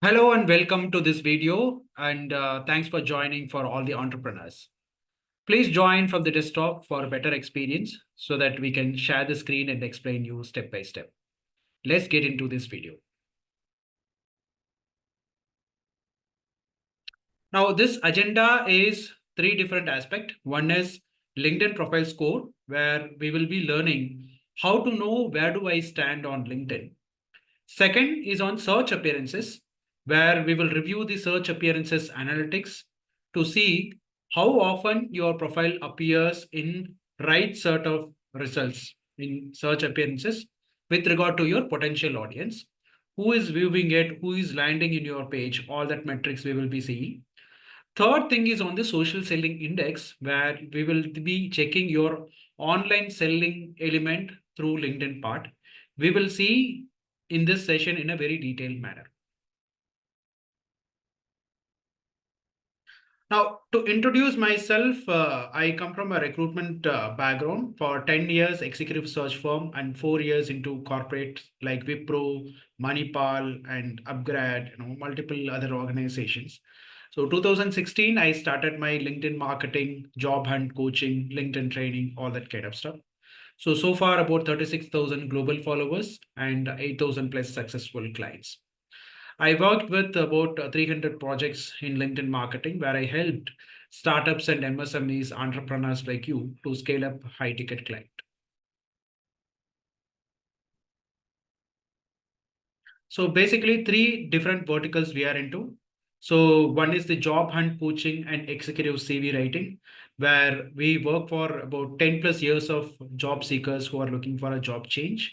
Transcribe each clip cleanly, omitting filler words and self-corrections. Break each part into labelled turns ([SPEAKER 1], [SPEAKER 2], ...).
[SPEAKER 1] Hello and welcome to this video and thanks for joining for all the entrepreneurs. Please join from the desktop for a better experience so that we can share the screen and explain you step by step. Let's get into this video. Now this agenda is three different aspects. One is LinkedIn profile score where we will be learning how to know where do I stand on LinkedIn. Second is on search appearances, where we will review the search appearances analytics to see how often your profile appears in right set of results in search appearances with regard to your potential audience, who is viewing it, who is landing in your page, all that metrics we will be seeing. Third thing is on the social selling index, where we will be checking your online selling element through LinkedIn part. We will see in this session in a very detailed manner. Now, to introduce myself, I come from a recruitment background for 10 years, executive search firm, and 4 years into corporate like Wipro, Manipal, and Upgrad, multiple other organizations. So 2016, I started my LinkedIn marketing, job hunt coaching, LinkedIn training, all that kind of stuff. So far about 36,000 global followers and 8,000 plus successful clients. I worked with about 300 projects in LinkedIn marketing where I helped startups and MSMEs, entrepreneurs like you to scale up high ticket client. So basically three different verticals we are into. So one is the job hunt coaching and executive CV writing, where we work for about 10 plus years of job seekers who are looking for a job change.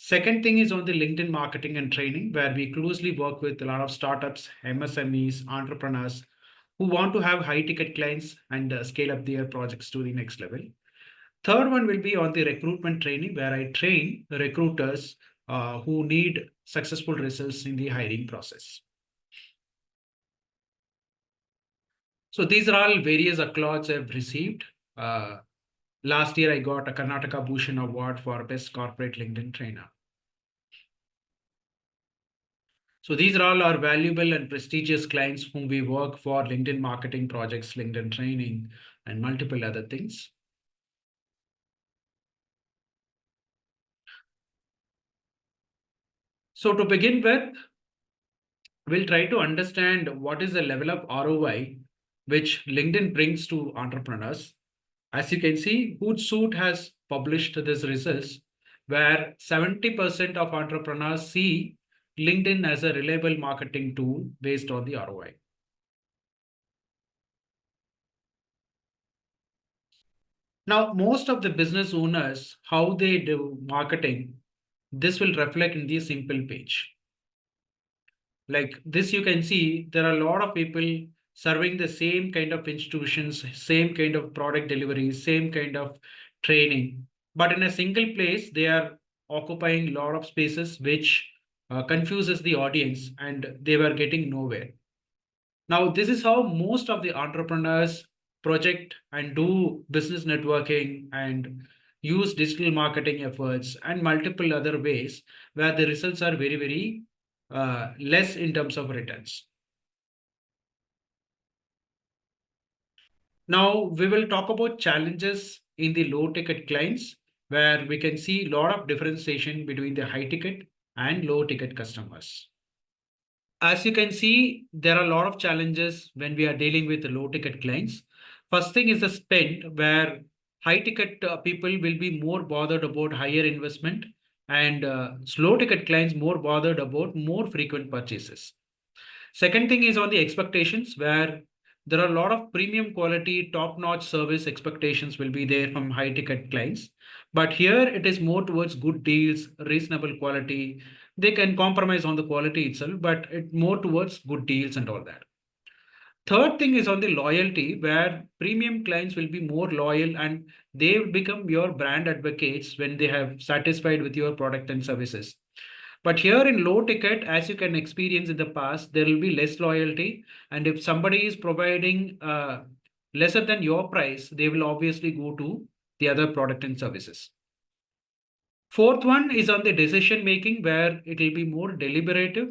[SPEAKER 1] Second thing is on the LinkedIn marketing and training, where we closely work with a lot of startups, MSMEs, entrepreneurs who want to have high ticket clients and scale up their projects to the next level. Third one will be on the recruitment training, where I train the recruiters who need successful results in the hiring process. So these are all various accolades I've received. Uh, Last year, I got a Karnataka Bhushan Award for Best Corporate LinkedIn Trainer. So these are all our valuable and prestigious clients whom we work for LinkedIn marketing projects, LinkedIn training, and multiple other things. So to begin with, we'll try to understand what is the level of ROI which LinkedIn brings to entrepreneurs. As you can see, Hootsuite has published these results where 70% of entrepreneurs see LinkedIn as a reliable marketing tool based on the ROI. Now, most of the business owners, how they do marketing, this will reflect in the simple page. Like this, you can see there are a lot of people serving the same kind of institutions, same kind of product delivery, same kind of training, but in a single place they are occupying a lot of spaces, which confuses the audience and they were getting nowhere. Now this is how most of the entrepreneurs project and do business networking and use digital marketing efforts and multiple other ways where the results are very less in terms of returns. Now we will talk about challenges in the low ticket clients where we can see a lot of differentiation between the high ticket and low ticket customers. As you can see, there are a lot of challenges when we are dealing with the low ticket clients. First thing is the spend, where high ticket people will be more bothered about higher investment, and slow ticket clients more bothered about more frequent purchases. Second thing is on the expectations, where there are a lot of premium quality, top notch service expectations will be there from high ticket clients. But here it is more towards good deals, reasonable quality. They can compromise on the quality itself, but it more towards good deals and all that. Third thing is on the loyalty, where premium clients will be more loyal and they will become your brand advocates when they have satisfied with your product and services. But here in low ticket, as you can experience in the past, there will be less loyalty. And if somebody is providing lesser than your price, they will obviously go to the other product and services. Fourth one is on the decision making, where it will be more deliberative.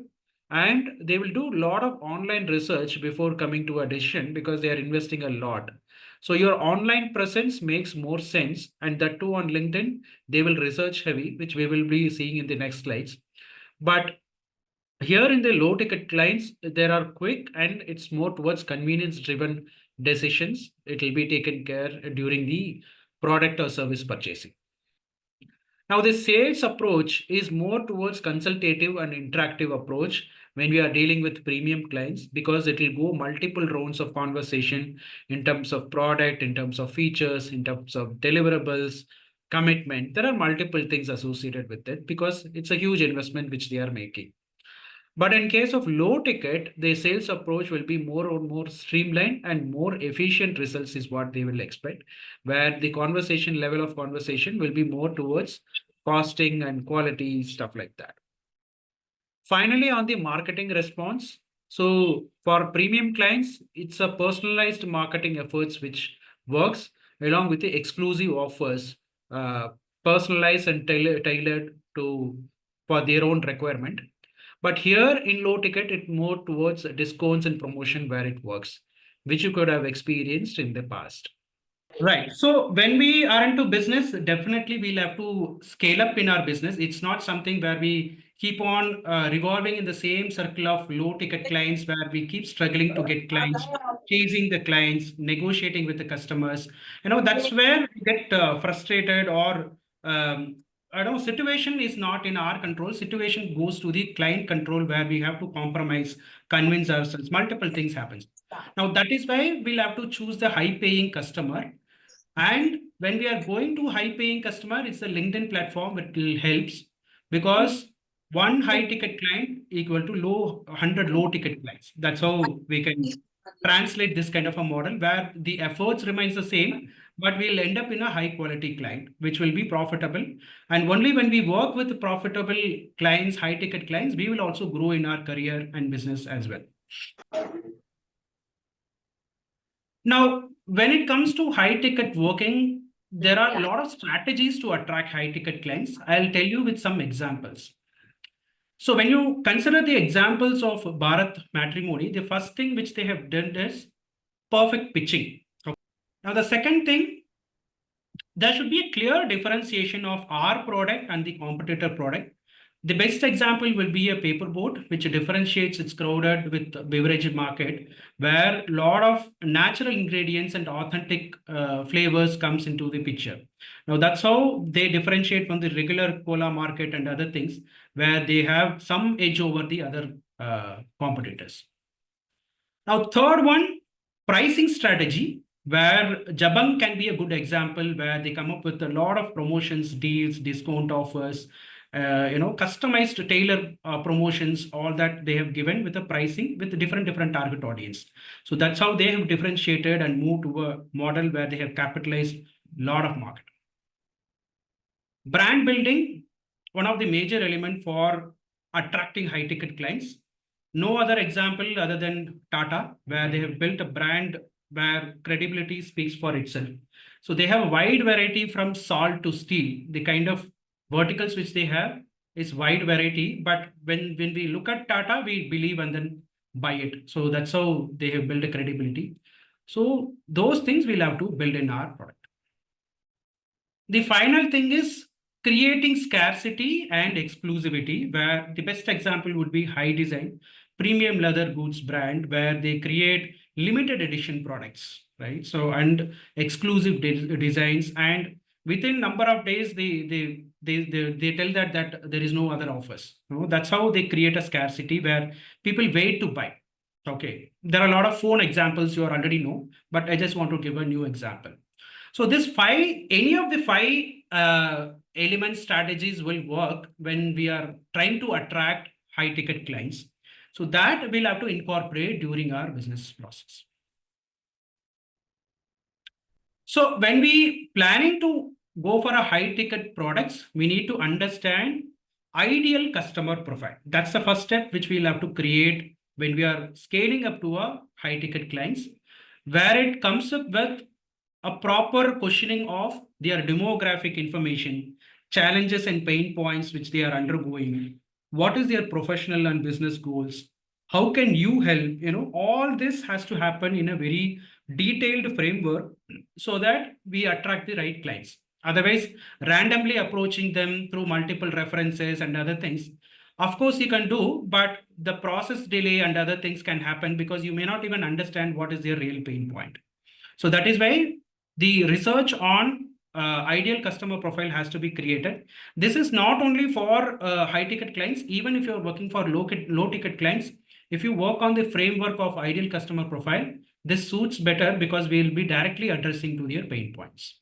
[SPEAKER 1] and they will do a lot of online research before coming to a decision because they are investing a lot. So your online presence makes more sense, and that too on LinkedIn, they will research heavy, which we will be seeing in the next slides. But here in the low ticket clients, there are quick and it's more towards convenience driven decisions. It will be taken care during the product or service purchasing. Now, the sales approach is more towards consultative and interactive approach when we are dealing with premium clients because it will go multiple rounds of conversation in terms of product, in terms of features, in terms of deliverables, commitment. There are multiple things associated with it because it's a huge investment which they are making. But in case of low ticket, the sales approach will be more and more streamlined and more efficient results is what they will expect, where the conversation level of conversation will be more towards costing and quality, stuff like that. Finally, on the marketing response, so for premium clients, it's a personalized marketing efforts which works along with the exclusive offers, uh, personalized and tailored to for their own requirement. But here in low ticket, it more towards discounts and promotion where it works, which you could have experienced in the past. Right. So when we are into business, definitely we'll have to scale up in our business. It's not something where we keep on revolving in the same circle of low ticket clients where we keep struggling to get clients, chasing the clients, negotiating with the customers. That's where we get frustrated or I don't know, situation is not in our control. Situation goes to the client control where we have to compromise, convince ourselves. Multiple things happens. Now that is why we'll have to choose the high paying customer, and when we are going to high paying customer, it's the LinkedIn platform. It will helps because one high ticket client equal to 100 low ticket clients. That's how we can translate this kind of a model where the efforts remains the same, but we'll end up in a high quality client, which will be profitable. And only when we work with profitable clients, high ticket clients, we will also grow in our career and business as well. Now, when it comes to high ticket working, there are a lot of strategies to attract high ticket clients. I'll tell you with some examples. So when you consider the examples of Bharat Matrimony, the first thing which they have done is perfect pitching. Okay. Now, the second thing, there should be a clear differentiation of our product and the competitor product. The best example will be a paperboard, which differentiates its crowded with beverage market, where a lot of natural ingredients and authentic flavors comes into the picture. Now that's how they differentiate from the regular cola market and other things, where they have some edge over the other competitors. Now, third one, pricing strategy, where Jabang can be a good example where they come up with a lot of promotions, deals, discount offers, customized tailor promotions, all that they have given with the pricing with different target audience. So that's how they have differentiated and moved to a model where they have capitalized a lot of market. Brand building, one of the major element for attracting high ticket clients. No other example other than Tata, where they have built a brand where credibility speaks for itself. So they have a wide variety from salt to steel. The kind of verticals which they have is wide variety. But when we look at Tata, we believe and then buy it. So that's how they have built a credibility. So those things we'll have to build in our product. The final thing is creating scarcity and exclusivity, where the best example would be High Design, premium leather goods brand, where they create limited edition products, right? So, and exclusive designs, and within number of days, they tell that there is no other offers. That's how they create a scarcity where people wait to buy. Okay, there are a lot of phone examples you already know, but I just want to give a new example. So any of the five element strategies will work when we are trying to attract high ticket clients. So that we'll have to incorporate during our business process. So when we planning to go for a high ticket products, we need to understand ideal customer profile. That's the first step which we'll have to create when we are scaling up to a high ticket clients, where it comes up with a proper questioning of their demographic information, challenges and pain points which they are undergoing, what is their professional and business goals, how can you help, all this has to happen in a very detailed framework so that we attract the right clients. Otherwise, randomly approaching them through multiple references and other things, of course you can do, but the process delay and other things can happen because you may not even understand what is their real pain point. So that is why the research on ideal customer profile has to be created. This is not only for high ticket clients, even if you're working for low ticket clients, if you work on the framework of ideal customer profile, this suits better because we'll be directly addressing to their pain points.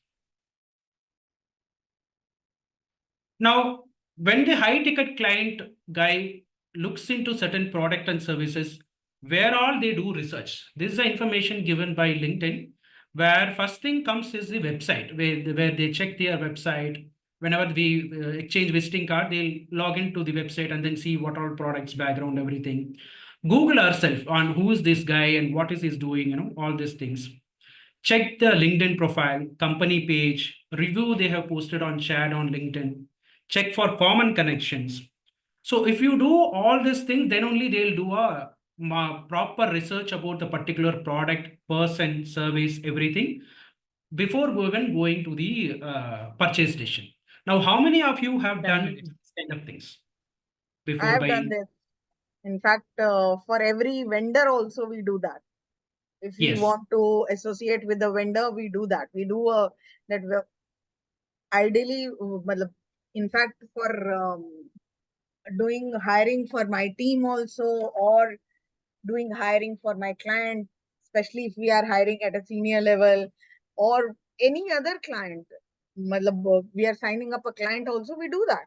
[SPEAKER 1] Now, when the high ticket client guy looks into certain product and services, where all they do research, this is the information given by LinkedIn, where first thing comes is the website, where they check their website. Whenever we exchange visiting card, they'll log into the website and then see what all products, background, everything. Google ourselves on who is this guy and what is he doing, all these things. Check the LinkedIn profile, company page, review they have posted on chat on LinkedIn, check for common connections. So if you do all these things, then only they'll do a proper research about the particular product, person, service, everything before even going to the purchase decision. Now, how many of you have done
[SPEAKER 2] Definitely.
[SPEAKER 1] these kind of things
[SPEAKER 2] I
[SPEAKER 1] before
[SPEAKER 2] have done
[SPEAKER 1] buying?
[SPEAKER 2] this. In fact, for every vendor also we do that. If we
[SPEAKER 1] Yes,
[SPEAKER 2] want to associate with the vendor, we do that. We do that. Ideally, in fact, for doing hiring for my team also, or doing hiring for my client, especially if we are hiring at a senior level, or any other client. We are signing up a client also, we do that.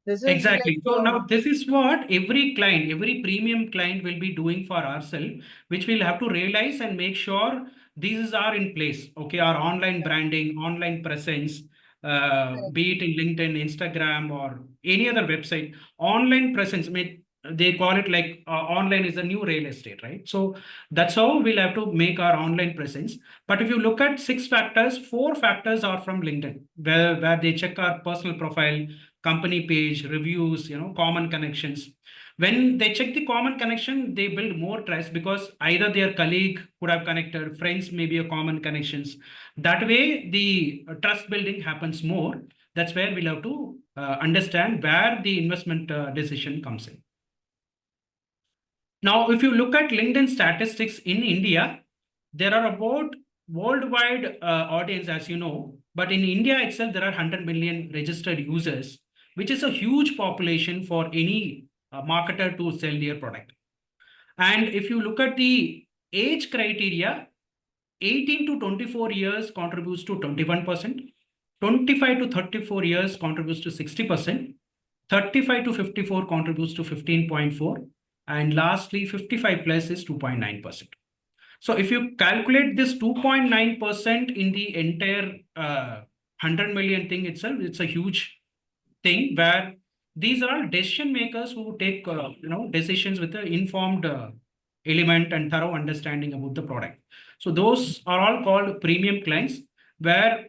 [SPEAKER 2] This is
[SPEAKER 1] exactly.
[SPEAKER 2] like
[SPEAKER 1] So now this is what every client, every premium client will be doing for ourselves, which we'll have to realize and make sure these are in place. Okay, our online branding, online presence,
[SPEAKER 2] correct.
[SPEAKER 1] be it in LinkedIn, Instagram, or any other website, online presence. I mean, they call it like online is the new real estate, right? So that's how we'll have to make our online presence. But if you look at 6 factors, 4 factors are from LinkedIn, where they check our personal profile, company page, reviews, common connections. When they check the common connection, they build more trust because either their colleague could have connected, friends may be a common connections. That way, the trust building happens more. That's where we'll have to understand where the investment decision comes in. Now, if you look at LinkedIn statistics in India, there are about worldwide audience, as you know, but in India itself, there are 100 million registered users, which is a huge population for any marketer to sell their product. And if you look at the age criteria, 18 to 24 years contributes to 21%, 25 to 34 years contributes to 60%, 35 to 54 contributes to 15.4, and lastly 55 plus is 2.9%. So if you calculate this 2.9% in the entire 100 million thing itself, it's a huge thing where these are all decision makers who take decisions with an informed element and thorough understanding about the product. So those are all called premium clients, where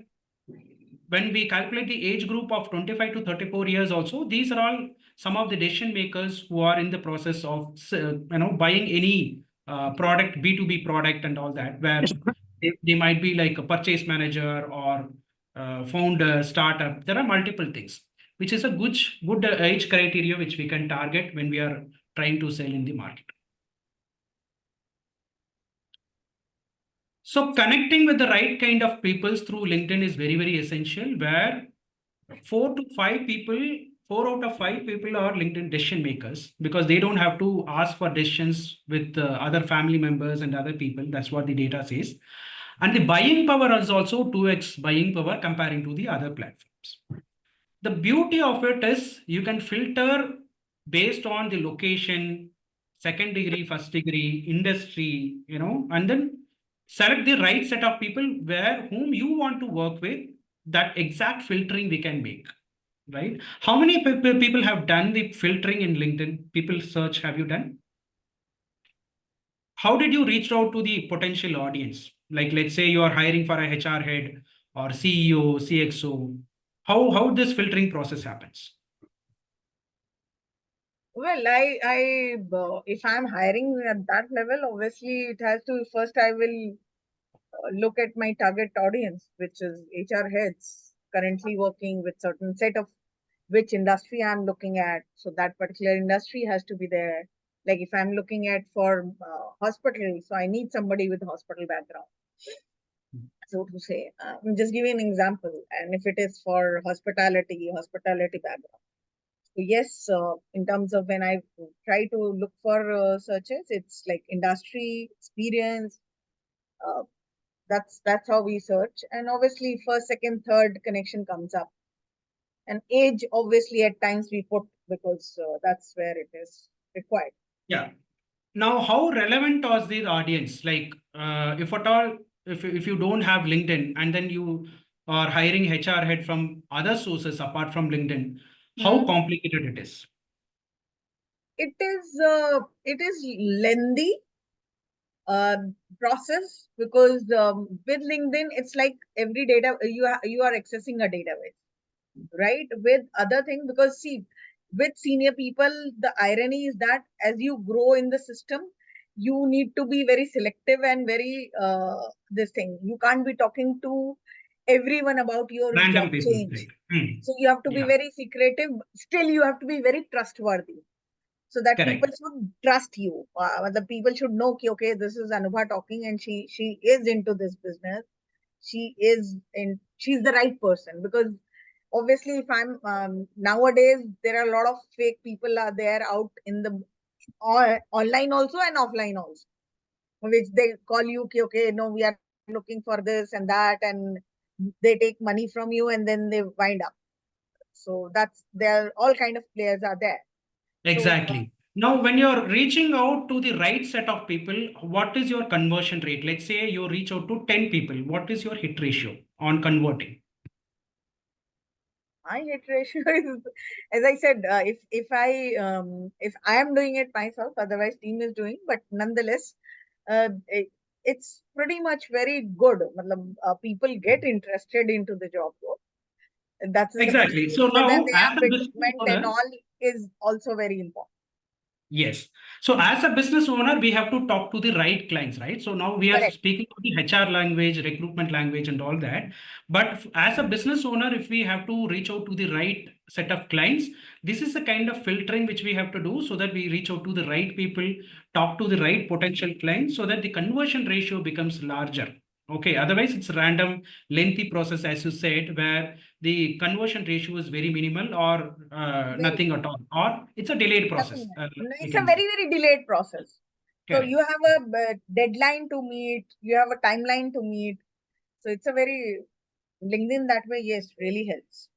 [SPEAKER 1] when we calculate the age group of 25 to 34 years also, these are all some of the decision makers who are in the process of buying any product, B2B product and all that, where they might be like a purchase manager or founder, startup. There are multiple things, which is a good age criteria which we can target when we are trying to sell in the market. So connecting with the right kind of people through LinkedIn is very, very essential, where 4 to 5 people, 4 out of 5 people are LinkedIn decision makers because they don't have to ask for decisions with other family members and other people. That's what the data says. And the buying power is also 2x buying power comparing to the other platforms. The beauty of it is you can filter based on the location, second degree, first degree, industry, and then select the right set of people where whom you want to work with. That exact filtering we can make, right? How many people have done the filtering in LinkedIn? People search, have you done? How did you reach out to the potential audience? Like, let's say you are hiring for a HR head or CEO, CXO. How this filtering process happens?
[SPEAKER 2] Well, if I'm hiring at that level, obviously it has to first I will look at my target audience, which is HR heads currently working with certain set of which industry I'm looking at. So that particular industry has to be there. Like if I'm looking at for hospital, so I need somebody with hospital background, so to say. I'm just giving an example. And if it is for hospitality background. So yes, in terms of when I try to look for searches, it's like industry experience. Uh, that's how we search, and obviously first, second, third connection comes up, and age obviously at times we put because that's where it is required.
[SPEAKER 1] Yeah. Now, how relevant was the audience? Like, if at all, if you don't have LinkedIn and then you are hiring HR head from other sources apart from LinkedIn, how
[SPEAKER 2] Hmm.
[SPEAKER 1] complicated it is?
[SPEAKER 2] It is lengthy uh, process because with LinkedIn it's like every data you are accessing a database, right? With other things, because see, with senior people, the irony is that as you grow in the system, you need to be very selective and very this thing. You can't be talking to everyone about your job
[SPEAKER 1] Random people,
[SPEAKER 2] change.
[SPEAKER 1] right? Hmm.
[SPEAKER 2] So you have to be
[SPEAKER 1] Yeah,
[SPEAKER 2] very secretive. Still, you have to be very trustworthy so that people
[SPEAKER 1] correct.
[SPEAKER 2] should trust you. The people should know, okay, this is Anubha talking, and she is into this business. She's the right person, because obviously if I'm nowadays there are a lot of fake people are there out in the online also and offline also, which they call you, okay, okay, no, we are looking for this and that, and they take money from you and then they wind up. So that's there are all kind of players are there. So
[SPEAKER 1] Exactly. Now, when you're reaching out to the right set of people, what is your conversion rate? Let's say you reach out to 10 people. What is your hit ratio on converting?
[SPEAKER 2] my hit ratio is, as I said, if I am doing it myself, otherwise team is doing, but nonetheless, it's pretty much very good. Matlab, people get interested into the job role. That is the first
[SPEAKER 1] Exactly.
[SPEAKER 2] thing.
[SPEAKER 1] So
[SPEAKER 2] Whether
[SPEAKER 1] now,
[SPEAKER 2] they
[SPEAKER 1] as
[SPEAKER 2] have
[SPEAKER 1] a business
[SPEAKER 2] bitumen and
[SPEAKER 1] owner,
[SPEAKER 2] all is also very important.
[SPEAKER 1] yes. So as a business owner, we have to talk to the right clients, right? So now we are
[SPEAKER 2] Correct.
[SPEAKER 1] speaking to the HR language, recruitment language, and all that. But as a business owner, if we have to reach out to the right set of clients, this is the kind of filtering which we have to do so that we reach out to the right people, talk to the right potential clients, so that the conversion ratio becomes larger. Okay. Otherwise, it's a random, lengthy process, as you said, where the conversion ratio is very minimal or
[SPEAKER 2] Very
[SPEAKER 1] nothing at all, or it's a delayed process,
[SPEAKER 2] nothing. No,
[SPEAKER 1] we
[SPEAKER 2] it's a
[SPEAKER 1] can say.
[SPEAKER 2] very very delayed process. So you
[SPEAKER 1] Correct.
[SPEAKER 2] have a deadline to meet. You have a timeline to meet. So it's a very LinkedIn that way. Yes, really helps.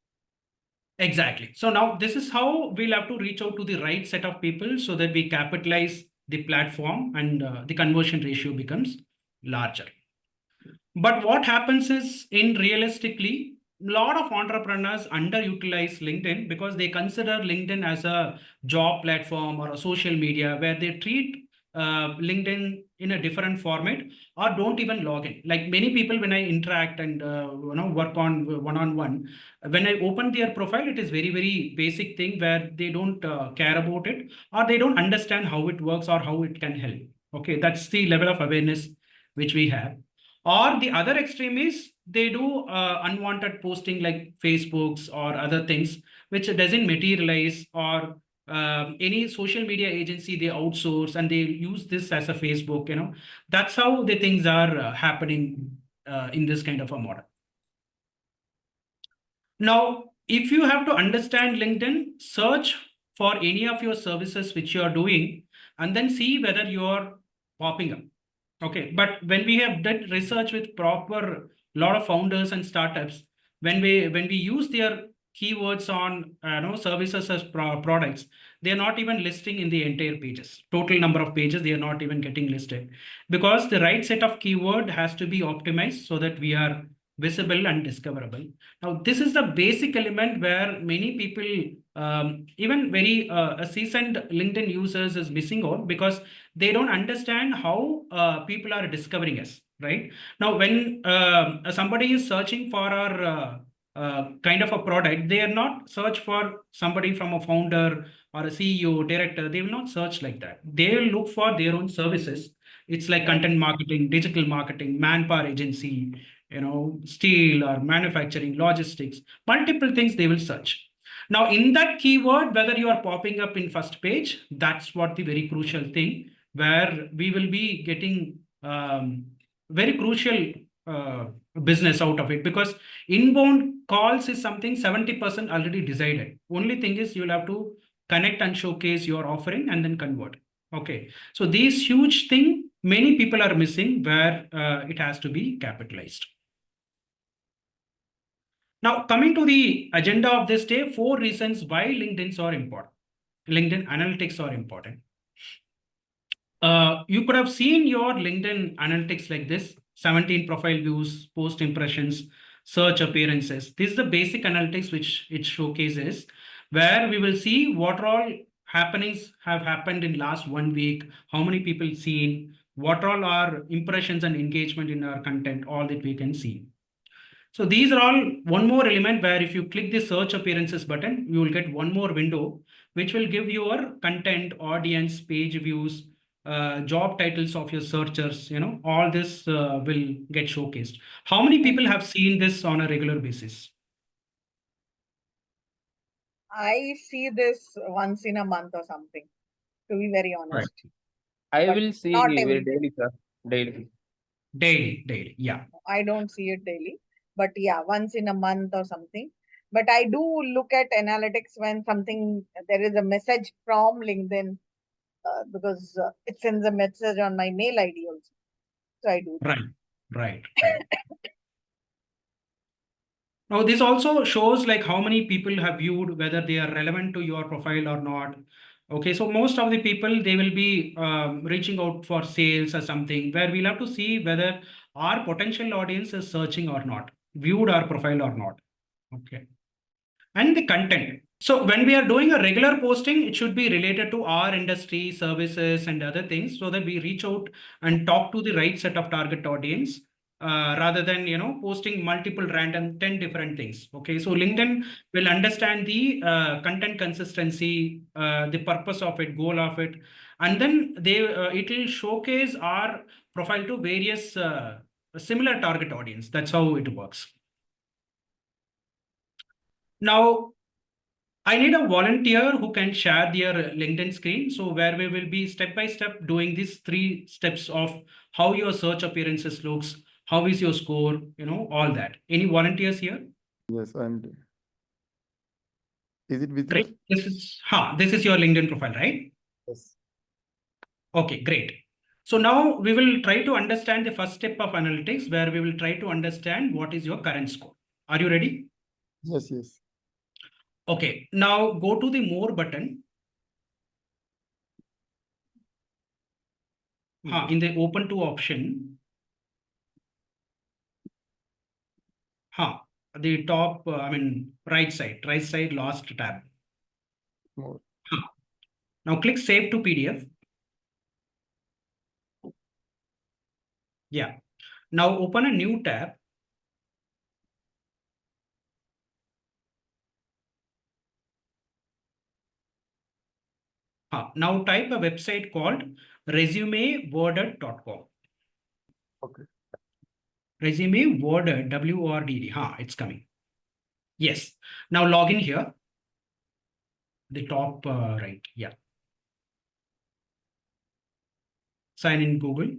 [SPEAKER 1] Exactly. So now this is how we'll have to reach out to the right set of people so that we capitalize the platform and the conversion ratio becomes larger. But what happens is, in realistically, a lot of entrepreneurs underutilize LinkedIn because they consider LinkedIn as a job platform or a social media where they treat LinkedIn in a different format or don't even log in. Like many people, when I interact and work on one-on-one, when I open their profile, it is very very basic thing where they don't care about it or they don't understand how it works or how it can help. Okay, that's the level of awareness which we have. Or the other extreme is they do unwanted posting like Facebooks or other things, which doesn't materialize, or any social media agency they outsource and they use this as a Facebook. That's how the things are happening in this kind of a model. Now, if you have to understand LinkedIn, search for any of your services which you are doing and then see whether you're popping up. Okay, but when we have done research with proper lot of founders and startups, when we use their keywords on services as products, they are not even listing in the entire pages. Total number of pages they are not even getting listed because the right set of keyword has to be optimized so that we are visible and discoverable. Now, this is the basic element where many people, even very seasoned LinkedIn users, is missing out because they don't understand how people are discovering us. Right now, when somebody is searching for our kind of a product, they are not search for somebody from a founder or a CEO, director, they will not search like that. They will look for their own services. It's like
[SPEAKER 2] Right.
[SPEAKER 1] content marketing, digital marketing, manpower agency, steel or manufacturing, logistics, multiple things they will search. Now, in that keyword, whether you are popping up in first page, that's what the very crucial thing, where we will be getting very crucial uh, business out of it, because inbound calls is something 70% already decided. Only thing is you'll have to connect and showcase your offering and then convert. Okay. So these huge thing, many people are missing, where it has to be capitalized. Now, coming to the agenda of this day, 4 reasons why LinkedIn's are important. LinkedIn analytics are important. You could have seen your LinkedIn analytics like this: 17 profile views, post impressions, search appearances. This is the basic analytics which it showcases, where we will see what all happenings have happened in last 1 week, how many people seen, what all are impressions and engagement in our content, all that we can see. So these are all one more element, where if you click the search appearances button, you will get one more window which will give your content, audience, page views, job titles of your searchers. All this will get showcased. How many
[SPEAKER 2] Right.
[SPEAKER 1] people have seen this on a regular basis?
[SPEAKER 2] I see this once in a month or something, to be very
[SPEAKER 1] Right.
[SPEAKER 2] honest,
[SPEAKER 3] I
[SPEAKER 2] but
[SPEAKER 3] will see
[SPEAKER 2] not
[SPEAKER 3] very
[SPEAKER 2] every day.
[SPEAKER 3] daily, sir. Daily.
[SPEAKER 1] Daily. Yeah.
[SPEAKER 2] I don't see it daily, but yeah, once in a month or something. But I do look at analytics when something there is a message from LinkedIn, because it sends a message on my mail ID also. So I do that.
[SPEAKER 1] Right. Right. Now, this also shows like how many people have viewed, whether they are relevant to your profile or not. Okay, so most of the people, they will be reaching out for sales or something, where we'll have to see whether our potential audience is searching or not, viewed our profile or not. Okay. And the content. So when we are doing a regular posting, it should be related to our industry, services, and other things, so that we reach out and talk to the right set of target audience, rather than posting multiple random 10 different things. Okay, so LinkedIn will understand the content consistency, the purpose of it, goal of it, and then it will showcase our profile to various similar target audience. That's how it works. Now, I need a volunteer who can share their LinkedIn screen. So where we will be step by step doing these 3 steps of how your search appearances looks, how is your score, all that. Any volunteers here?
[SPEAKER 4] Yes, and is it visible?
[SPEAKER 1] Great. This is your LinkedIn profile, right?
[SPEAKER 4] Yes.
[SPEAKER 1] Okay, great. So now we will try to understand the first step of analytics, where we will try to understand what is your current score. Are you ready?
[SPEAKER 4] Yes, yes.
[SPEAKER 1] Okay, now go to the more button.
[SPEAKER 4] Yes.
[SPEAKER 1] In the open to option. The top, right side, last tab.
[SPEAKER 4] More.
[SPEAKER 1] Now click save to PDF. Yeah. Now open a new tab. Now type a website called resumeworded.com.
[SPEAKER 4] Okay.
[SPEAKER 1] Resumeworded, WORDD. It's coming. Yes. Now log in here. The top right. Yeah. Sign in Google.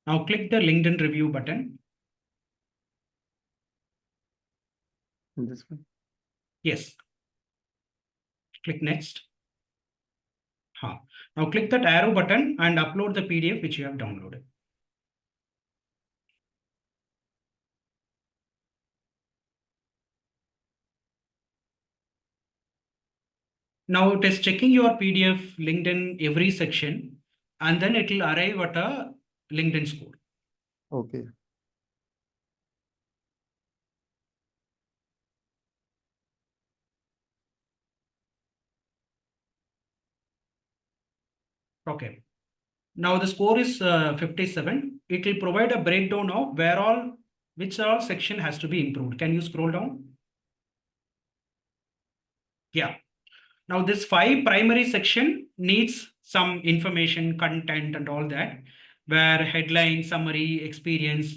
[SPEAKER 1] Now click the LinkedIn review button.
[SPEAKER 4] This one.
[SPEAKER 1] Yes. Click next. Now click that arrow button and upload the PDF which you have downloaded. Now it is checking your PDF LinkedIn every section, and then it will arrive at a LinkedIn score.
[SPEAKER 4] Okay.
[SPEAKER 1] Okay. Now the score is 57. it will provide a breakdown of which all section has to be improved. Can you scroll down? Yeah. Now this 5 primary section needs some information, content and all that, where headline, summary, experience,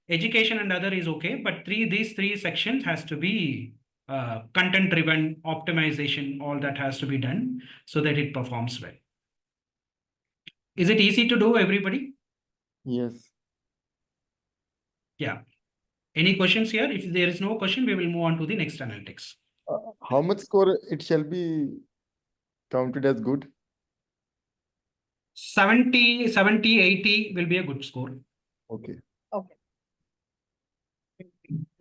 [SPEAKER 1] education and other is okay, but these three sections has to be content driven, optimization, all that has to be done so that it performs well. Is it easy to do, everybody?
[SPEAKER 4] Yes.
[SPEAKER 1] Yeah. Any questions here? If there is no question, we will move on to the next analytics.
[SPEAKER 4] How much score it shall be counted as good?
[SPEAKER 1] 70, 80 will be a good score.
[SPEAKER 4] Okay.
[SPEAKER 2] Okay.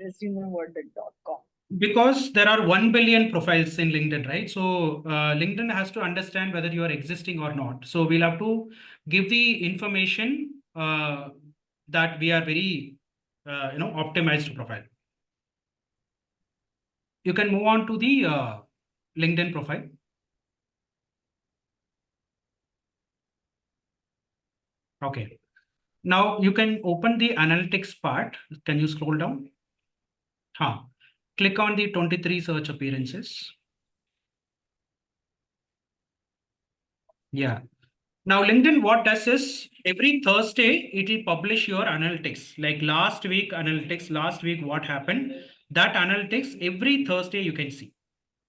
[SPEAKER 2] Resumeword.com.
[SPEAKER 1] Because there are 1 billion profiles in LinkedIn, right? So LinkedIn has to understand whether you are existing or not. So we'll have to give the information that we are very, optimized profile. You can move on to the LinkedIn profile. Okay. Now you can open the analytics part. Can you scroll down? Click on the 23 search appearances. Yeah. Now LinkedIn, what does is every Thursday, it will publish your analytics. Like last week analytics, last week what happened, that analytics every Thursday you can see.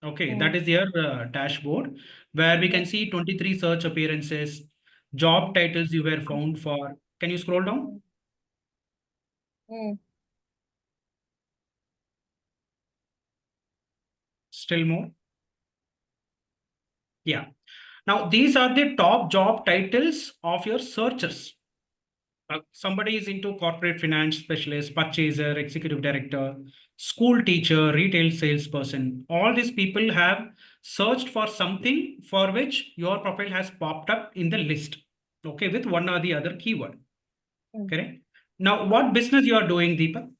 [SPEAKER 1] Okay, that is your dashboard where we can see 23 search appearances, job titles you were found for. Can you scroll down? Still more? Yeah. Now these are the top job titles of your searchers. Somebody is into corporate finance specialist, purchaser, executive director, school teacher, retail salesperson. All these people have searched for something for which your profile has popped up in the list. Okay, with one or the other keyword. Correct. Now, what business you are doing, Deepak?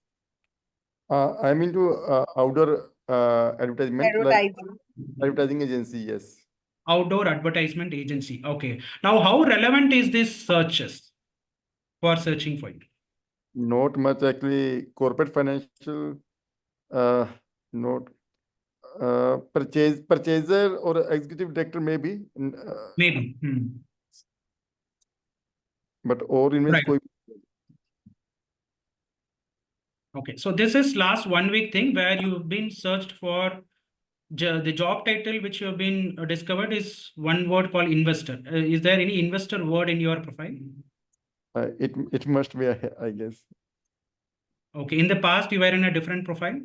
[SPEAKER 4] I'm into outdoor advertisement, like
[SPEAKER 2] Advertising.
[SPEAKER 4] advertising agency. Yes.
[SPEAKER 1] Outdoor advertisement agency. Okay. Now, how relevant is this searches for searching for you?
[SPEAKER 4] Not much actually. Corporate financial, not purchaser or executive director maybe.
[SPEAKER 1] Maybe.
[SPEAKER 4] But or in means
[SPEAKER 1] Right. Okay. So this is last 1 week thing where you've been searched for the job title which you have been discovered is one word called investor. Is there any investor word in your profile?
[SPEAKER 4] it must be, I guess.
[SPEAKER 1] Okay. In the past, you were in a different profile?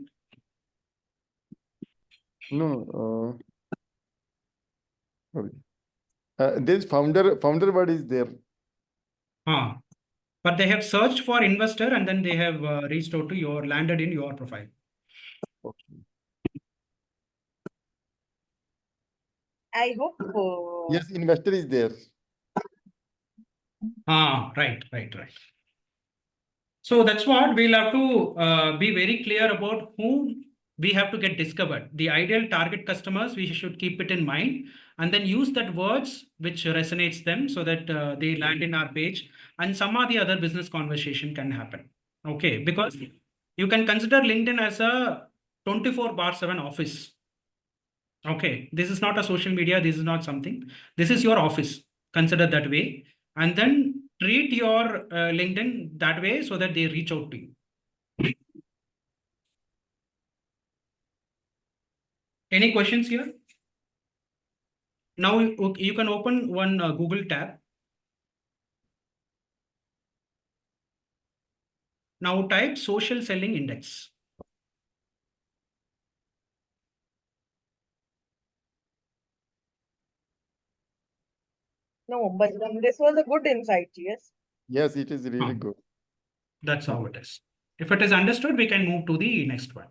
[SPEAKER 4] No. Sorry. This founder word is there.
[SPEAKER 1] But they have searched for investor and then they have reached out to your, landed in your profile.
[SPEAKER 4] Okay.
[SPEAKER 2] I hope.
[SPEAKER 4] Yes, investor is there.
[SPEAKER 1] Right. So that's what we'll have to be very clear about whom we have to get discovered. The ideal target customers, we should keep it in mind and then use that words which resonates them so that they land in our page and some of the other business conversation can happen. Okay, because you can consider LinkedIn as a 24/7 office. Okay, this is not a social media. This is not something. This is your office. Consider that way. And then treat your LinkedIn that way so that they reach out to you. Any questions here? Now you can open one Google tab. Now type social selling index.
[SPEAKER 2] No, but this was a good insight, yes.
[SPEAKER 4] Yes, it is really good.
[SPEAKER 1] That's how it is. If it is understood, we can move to the next one.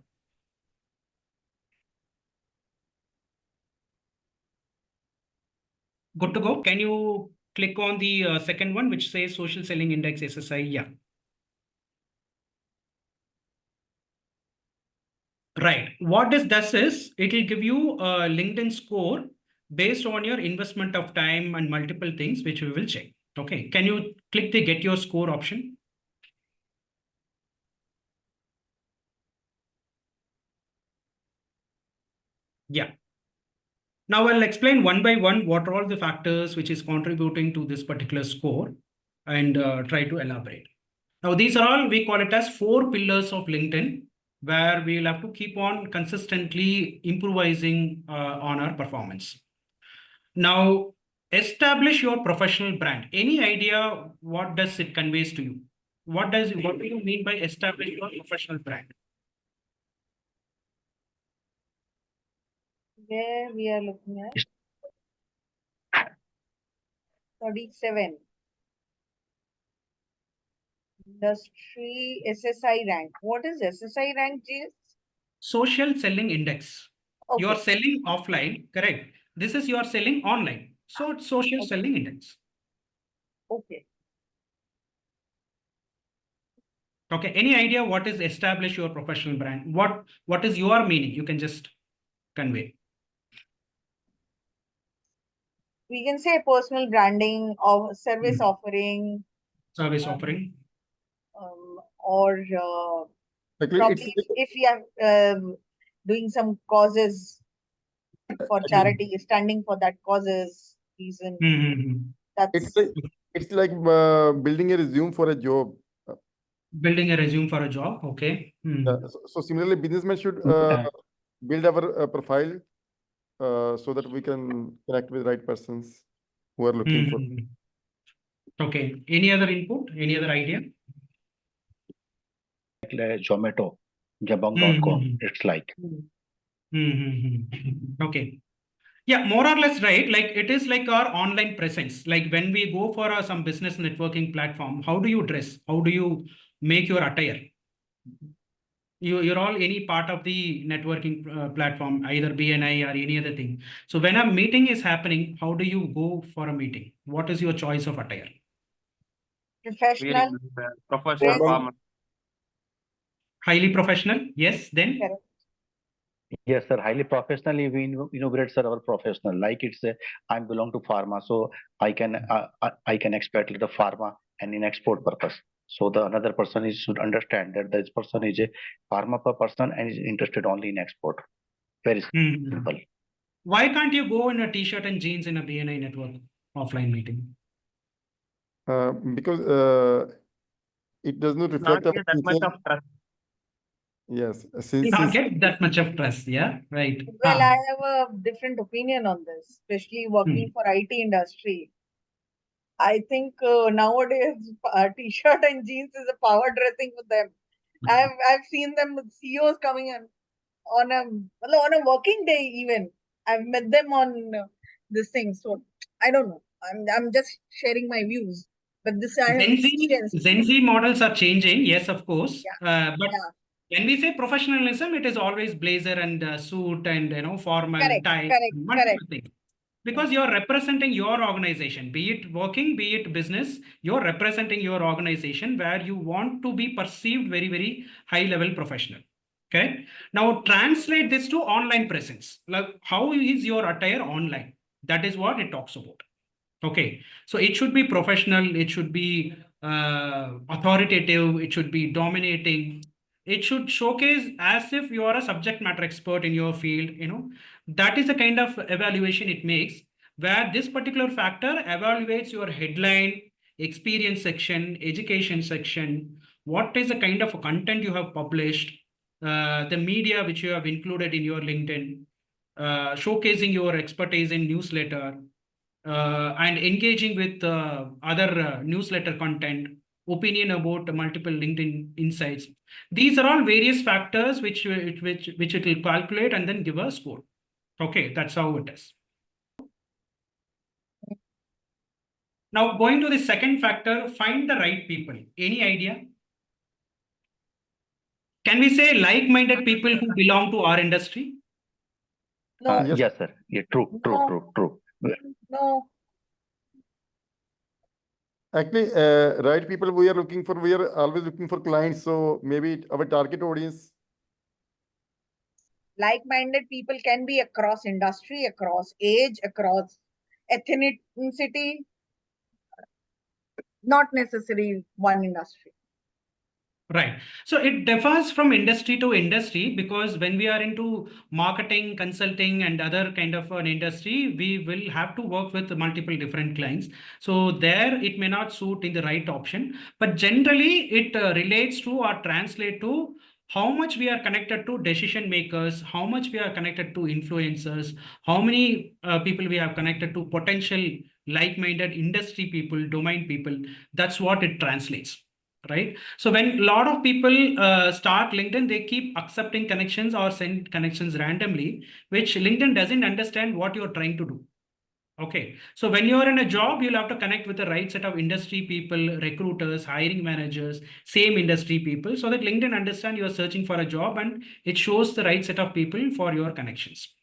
[SPEAKER 1] Good to go. Can you click on the second one, which says social selling index SSI? Yeah. Right. What this does is it will give you a LinkedIn score based on your investment of time and multiple things, which we will check. Okay. Can you click the get your score option? Yeah. Now I'll explain one by one what are all the factors which is contributing to this particular score and try to elaborate. Now these are all, we call it as 4 pillars of LinkedIn, where we'll have to keep on consistently improvising on our performance. Now, establish your professional brand. Any idea what does it conveys to you? What do you mean by establish your professional brand?
[SPEAKER 2] Where we are looking at 37. Industry SSI rank. What is SSI rank, GS?
[SPEAKER 1] Social selling index. You are
[SPEAKER 2] Okay.
[SPEAKER 1] selling offline, correct? This is you are selling online. So it's social
[SPEAKER 2] Okay.
[SPEAKER 1] selling index.
[SPEAKER 2] Okay.
[SPEAKER 1] Okay. Any idea what is establish your professional brand? What is your meaning? You can just convey.
[SPEAKER 2] We can say personal branding or service offering,
[SPEAKER 1] Service offering.
[SPEAKER 2] or
[SPEAKER 4] Actually,
[SPEAKER 2] probably if we are doing some causes for charity, standing for that causes reason.
[SPEAKER 4] it's
[SPEAKER 2] That's
[SPEAKER 4] like it's like building a resume for a job.
[SPEAKER 1] Building a resume for a job. Okay.
[SPEAKER 4] So similarly, businessmen should build our profile so that we can connect with right persons who are looking for.
[SPEAKER 1] Okay. Any other input? Any other idea?
[SPEAKER 5] Like Zomato, Jabong.com, it's like.
[SPEAKER 1] Okay. Yeah, more or less right. Like it is like our online presence. Like when we go for some business networking platform, how do you dress? How do you make your attire? You're all any part of the networking platform, either BNI or any other thing. So when a meeting is happening, how do you go for a meeting? What is your choice of attire?
[SPEAKER 2] professional.
[SPEAKER 3] Professional formal.
[SPEAKER 1] Highly professional. Yes. Then.
[SPEAKER 2] Correct.
[SPEAKER 5] Yes, sir. Highly professionally, we inaugurate sir our professional. Like it's a, I belong to pharma, so I can expect the pharma and in export purpose. So the another person is should understand that this person is a pharma person and is interested only in export. Very simple.
[SPEAKER 1] Why can't you go in a t-shirt and jeans in a BNI network offline meeting?
[SPEAKER 4] Because it does not reflect
[SPEAKER 3] Not get that much of trust.
[SPEAKER 4] Yes,
[SPEAKER 1] You not get that much of trust. Yeah, right.
[SPEAKER 2] Well, I have a different opinion on this, especially working for IT industry. I think nowadays t-shirt and jeans is a power dressing for them. I've seen them with CEOs coming in on a working day even. I've met them on this thing. So I don't know. I'm just sharing my views. But this I have experienced.
[SPEAKER 1] Gen Z models are changing. Yes, of course.
[SPEAKER 2] Yeah.
[SPEAKER 1] But when we say professionalism, it is always blazer and suit and formal tie, multiple things. Because you're representing your organization, be it working, be it business, you're representing your organization where you want to be perceived very, very high level professional. Okay. Now translate this to online presence. Like how is your attire online? That is what it talks about. Okay. So it should be professional. It should be authoritative. It should be dominating. It should showcase as if you are a subject matter expert in your field. That is the kind of evaluation it makes, where this particular factor evaluates your headline, experience section, education section, what is the kind of content you have published, the media which you have included in your LinkedIn, showcasing your expertise in newsletter, and engaging with other newsletter content, opinion about multiple LinkedIn insights. These are all various factors which it will calculate and then give a score. Okay, that's how it is. Now going to the second factor, find the right people. Any idea? Can we say like-minded people who belong to our industry?
[SPEAKER 2] No.
[SPEAKER 5] Yes, sir. Yeah, true.
[SPEAKER 2] No.
[SPEAKER 4] Actually, right people we are always looking for clients. So maybe our target audience.
[SPEAKER 2] Like-minded people can be across industry, across age, across ethnicity, not necessarily one industry.
[SPEAKER 1] Right. So it differs from industry to industry, because when we are into marketing, consulting, and other kind of an industry, we will have to work with multiple different clients. So there it may not suit in the right option, but generally it relates to or translate to how much we are connected to decision makers, how much we are connected to influencers, how many people we have connected to potential like-minded industry people, domain people. That's what it translates. Right. So when a lot of people start LinkedIn, they keep accepting connections or send connections randomly, which LinkedIn doesn't understand what you're trying to do. Okay. So when you're in a job, you'll have to connect with the right set of industry people, recruiters, hiring managers, same industry people, so that LinkedIn understand you're searching for a job and it shows the right set of people for your connections.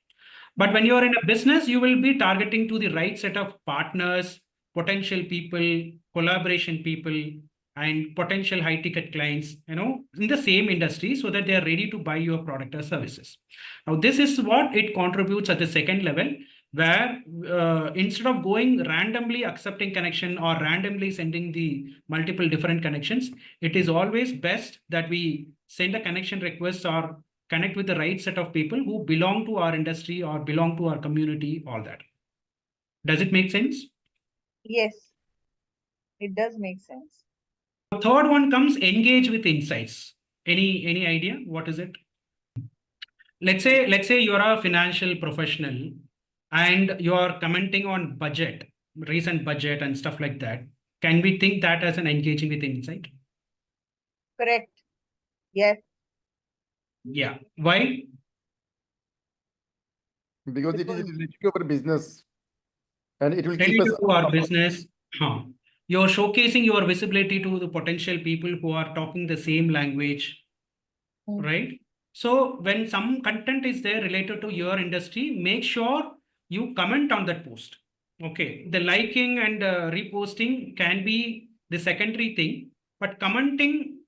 [SPEAKER 1] But when you're in a business, you will be targeting to the right set of partners, potential people, collaboration people, and potential high ticket clients, in the same industry, so that they are ready to buy your product or services. Now, this is what it contributes at the second level, where instead of going randomly accepting connection or randomly sending the multiple different connections, it is always best that we send a connection request or connect with the right set of people who belong to our industry or belong to our community, all that. Does it make sense?
[SPEAKER 2] Yes, it does make sense.
[SPEAKER 1] The third one comes engage with insights. Any idea what is it? Let's say you're a financial professional and you're commenting on budget, recent budget and stuff like that. Can we think that as an engaging with insight?
[SPEAKER 2] Correct. Yes.
[SPEAKER 1] Yeah. Why?
[SPEAKER 4] Because it is
[SPEAKER 2] Because-
[SPEAKER 4] related to our business and it will keep
[SPEAKER 1] Related
[SPEAKER 4] us.
[SPEAKER 1] to our business, you're showcasing your visibility to the potential people who are talking the same language, right? So when some content is there related to your industry, make sure you comment on that post. Okay, the liking and reposting can be the secondary thing, but commenting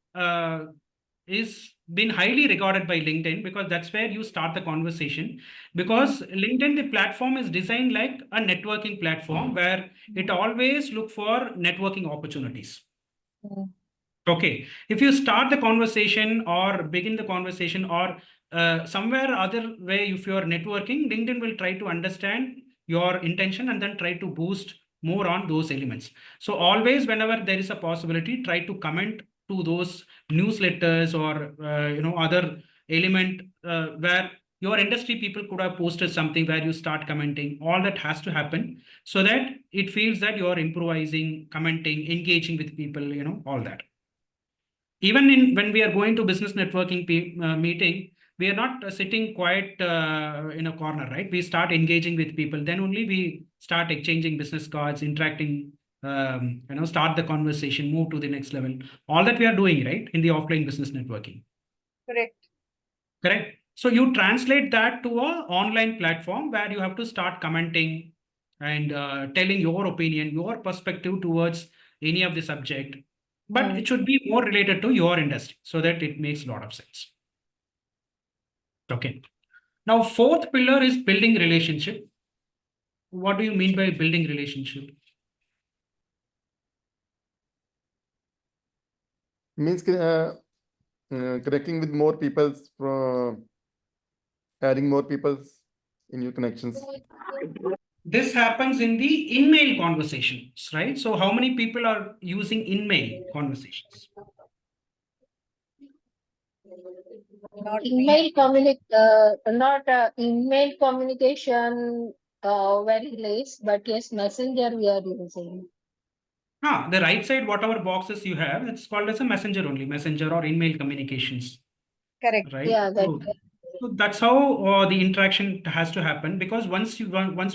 [SPEAKER 1] is been highly regarded by LinkedIn, because that's where you start the conversation. Because LinkedIn, the platform is designed like a networking platform where it always look for networking opportunities. Okay, if you start the conversation or begin the conversation or somewhere other way, if you're networking, LinkedIn will try to understand your intention and then try to boost more on those elements. So always, whenever there is a possibility, try to comment to those newsletters or other element where your industry people could have posted something, where you start commenting. All that has to happen so that it feels that you're improvising, commenting, engaging with people, all that. Even when we are going to business networking meeting, we are not sitting quiet in a corner, right? We start engaging with people. Then only we start exchanging business cards, interacting, start the conversation, move to the next level. All that we are doing, right, in the offline business networking.
[SPEAKER 2] Correct.
[SPEAKER 1] Correct. So you translate that to a online platform where you have to start commenting and telling your opinion, your perspective towards any of the subject. But it should be more related to your industry so that it makes a lot of sense. Okay. Now, fourth pillar is building relationship. What do you mean by building relationship?
[SPEAKER 4] Means connecting with more people, from adding more people in your connections.
[SPEAKER 1] This happens in the in-mail conversations, right? So how many people are using in-mail conversations?
[SPEAKER 2] Not
[SPEAKER 6] Email not email communication very less, but yes, messenger we are using.
[SPEAKER 1] The right side, whatever boxes you have, it's called as a messenger only, messenger or in-mail communications,
[SPEAKER 2] correct.
[SPEAKER 1] right?
[SPEAKER 6] Yeah,
[SPEAKER 1] So that's how the interaction has to happen, because once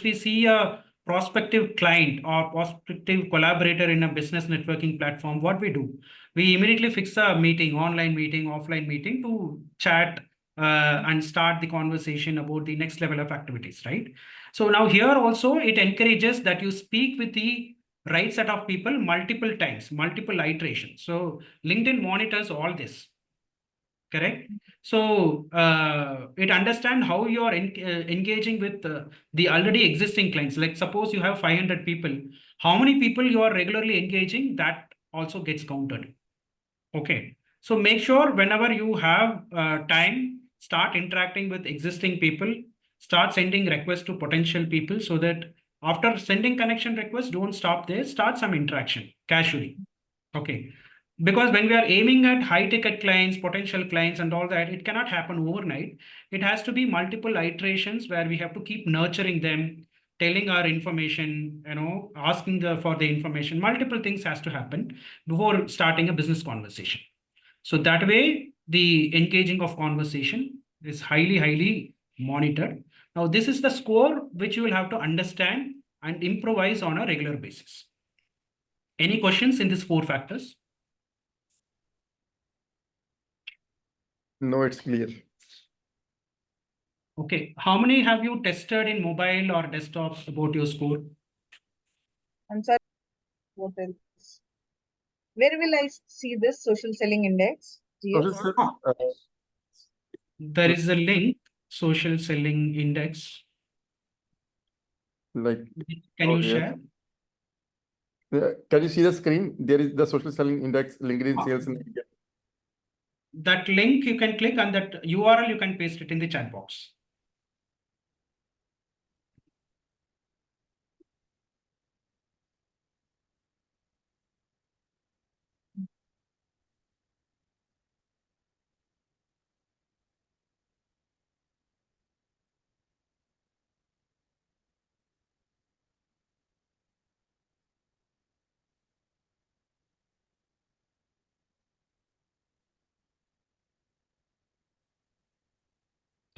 [SPEAKER 1] we see a prospective client or prospective collaborator in a business networking platform, what we do, we immediately fix a meeting, online meeting, offline meeting, to chat and start the conversation about the next level of activities, right? So now here also it encourages that you speak with the right set of people multiple times, multiple iterations. So LinkedIn monitors all this. Correct. So it understand how you are engaging with the already existing clients. Like suppose you have 500 people, how many people you are regularly engaging, that also gets counted. Okay. So make sure whenever you have time, start interacting with existing people, start sending requests to potential people so that after sending connection requests, don't stop there, start some interaction casually. Okay. Because when we are aiming at high ticket clients, potential clients, and all that, it cannot happen overnight. It has to be multiple iterations where we have to keep nurturing them, telling our information, asking for the information. Multiple things has to happen before starting a business conversation. So that way, the engaging of conversation is highly, highly monitored. Now, this is the score which you will have to understand and improvise on a regular basis. Any questions in these 4 factors?
[SPEAKER 4] No, it's clear.
[SPEAKER 1] Okay. How many have you tested in mobile or desktop about your score?
[SPEAKER 2] I'm sorry, what else? Where will I see this social selling index?
[SPEAKER 4] Social
[SPEAKER 2] GS?
[SPEAKER 4] sell-
[SPEAKER 1] There is a link, social selling index.
[SPEAKER 4] like,
[SPEAKER 1] Can you
[SPEAKER 4] yes.
[SPEAKER 1] share?
[SPEAKER 4] Can you see the screen? There is the social selling index, LinkedIn sales in India.
[SPEAKER 1] That link you can click and that URL you can paste it in the chat box.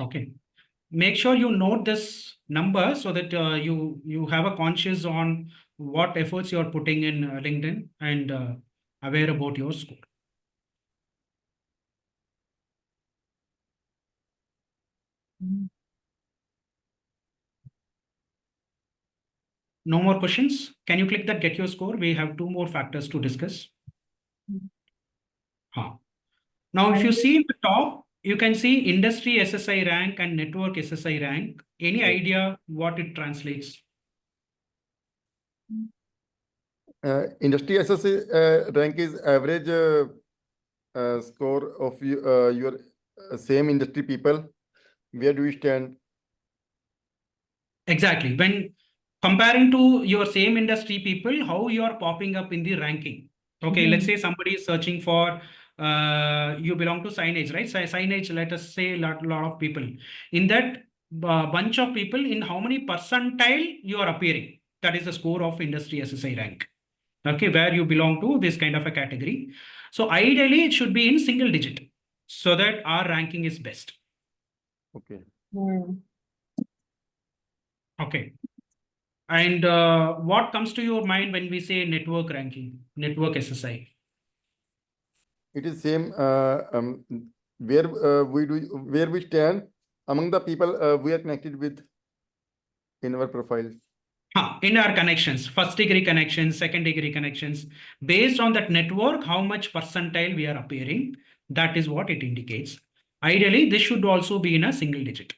[SPEAKER 1] Okay. Make sure you note this number so that you have a conscious on what efforts you are putting in LinkedIn and aware about your score. No more questions? Can you click that get your score? We have 2 more factors to discuss. Now, if you see in the top, you can see industry SSI rank and network SSI rank. Any idea what it translates?
[SPEAKER 4] Industry SSA rank is average score of your same industry people. Where do you stand?
[SPEAKER 1] Exactly. When comparing to your same industry people, how you are popping up in the ranking. Okay, let's say somebody is searching for, you belong to signage, right? So signage, let us say lot of people. In that bunch of people, in how many percentile you are appearing? That is the score of industry SSI rank. Okay, where you belong to this kind of a category. So ideally, it should be in single digit so that our ranking is best.
[SPEAKER 4] Okay.
[SPEAKER 1] Okay. And what comes to your mind when we say network ranking, network SSI?
[SPEAKER 4] It is same where where we stand among the people we are connected with in our profile.
[SPEAKER 1] In our connections, first degree connections, second degree connections, based on that network, how much percentile we are appearing, that is what it indicates. Ideally, this should also be in a single digit.